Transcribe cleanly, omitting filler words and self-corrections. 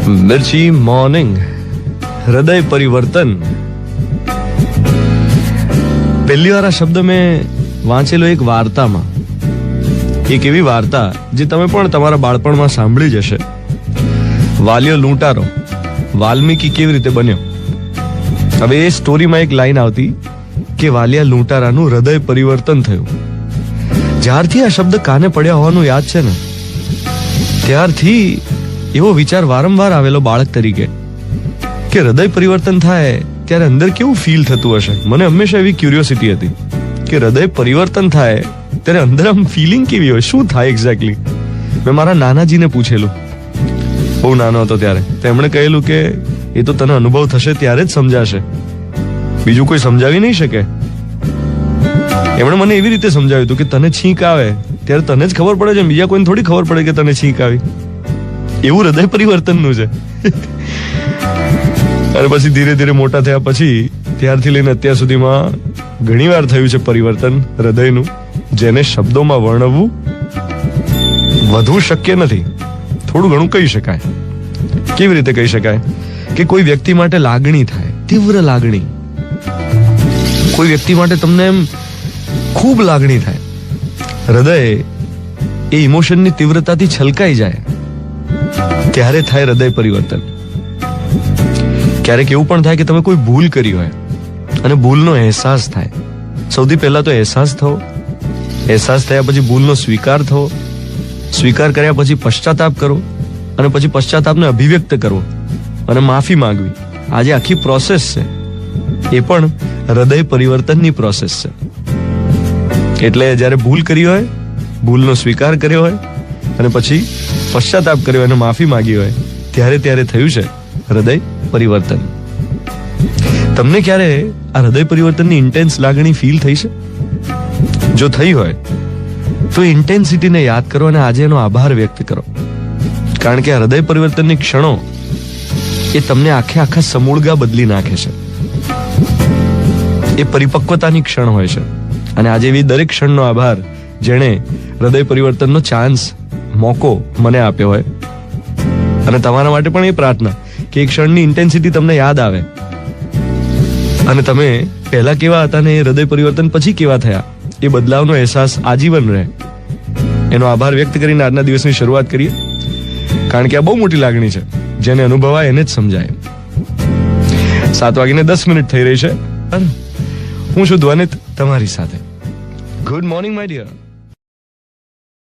मिर्ची मॉर्निंग हृदय परिवर्तन પહેલી વાર આ શબ્દ મેં વાંચેલો એક વાર્તામાં, એક એવી વાર્તા જે તમે પણ તમારા બાળપણમાં સાંભળી જ હશે. વાલિયો લૂંટારો વાલ્મીકી કેવી રીતે બન્યો. હવે એ સ્ટોરીમાં એક લાઈન આવતી કે વાલિયા લૂંટારાનું હૃદય પરિવર્તન થયું. જ્યારથી આ શબ્દ કાને પડ્યા હોવાનું યાદ છે ને, ત્યારથી એવો વિચાર વારંવાર આવેલો બાળક તરીકે કે હૃદય પરિવર્તન થાય ત્યારે અંદર કેવું ફીલ થતું હશે. મને હંમેશા એવી ક્યુરિયોસિટી હતી કે હૃદય પરિવર્તન થાય ત્યારે અંદર આમ ફિલિંગ કેવી હોય, શું થાય એક્ઝેક્ટલી. મેં મારા નાનાજીને પૂછેલું, બહુ નાનો હતો ત્યારે. તેમણે કહેલું કે એ તો તને અનુભવ થશે ત્યારે જ સમજાશે, બીજું કોઈ સમજાવી નહીં શકે. એમણે મને એવી રીતે સમજાવ્યું હતું કે તને છીંક આવે ત્યારે તને જ ખબર પડે છે, બીજા કોઈને થોડી ખબર પડે કે તને છીંક આવી. એવું હૃદય પરિવર્તનનું છે. અને પછી ધીરે ધીરે મોટા થયા પછી ત્યારથી લઈને અત્યાર સુધીમાં ઘણી વાર થયું છે પરિવર્તન હૃદયનું, જેને શબ્દોમાં વર્ણવવું વધુ શક્ય નથી. થોડું ઘણું કહી શકાય. કેવી રીતે કહી શકાય કે કોઈ વ્યક્તિ માટે લાગણી થાય, તીવ્ર લાગણી. કોઈ વ્યક્તિ માટે તમને એમ ખૂબ લાગણી થાય, હૃદય એ ઇમોશનની તીવ્રતાથી છલકાઈ જાય, ત્યારે થાય હૃદય પરિવર્તન. ક્યારેક એવું પણ થાય કે તમે કોઈ ભૂલ કરી હોય અને ભૂલનો અહેસાસ થાય. સૌથી પહેલા તો અહેસાસ થવો, અહેસાસ થયા પછી ભૂલનો સ્વીકાર થવો, સ્વીકાર કર્યા પછી પશ્ચાતાપ કરવો, અને પછી પશ્ચાતાપને અભિવ્યક્ત કરવો અને માફી માંગવી. આ જે આખી પ્રોસેસ છે એ પણ હૃદય પરિવર્તનની પ્રોસેસ છે. એટલે જ્યારે ભૂલ કરી હોય, ભૂલનો સ્વીકાર કર્યો હોય અને પછી પશ્ચાતાપ કર્યો અને માફી માંગી હોય, ત્યારે થયું છે હૃદય પરિવર્તન. તમને ક્યારે આ હૃદય પરિવર્તનની ઇન્ટેન્સ લાગણી ફીલ થઈ છે? જો થઈ હોય તો ઇન્ટેન્સિટીને યાદ કરો અને આજે એનો આભાર વ્યક્ત કરો. કારણ કે આ હૃદય પરિવર્તનની ક્ષણો એ તમને આખા સમૂળગા બદલી નાખે છે. એ પરિપક્વતાની ક્ષણ હોય છે. અને આજે એવી દરેક ક્ષણનો આભાર જેણે હૃદય પરિવર્તનનો ચાન્સ, મોકો મને આપ્યો હોય. અને તમારા માટે પણ એ પ્રાર્થના કે એક ક્ષણની ઇન્ટેન્સિટી તમને યાદ આવે અને તમે પહેલા કેવા હતા ને એ હૃદય પરિવર્તન પછી કેવા થયા, એ બદલાવનો અહેસાસ આજીવન રહે. એનો આભાર વ્યક્ત કરીને આજના દિવસની શરૂઆત કરીએ. કારણ કે આ બહુ મોટી લાગણી છે, જેને અનુભવાય એને જ સમજાય. 7:10 થઈ રહી છે. હું છું ધ્વનિત તમારી સાથે. Good morning my dear.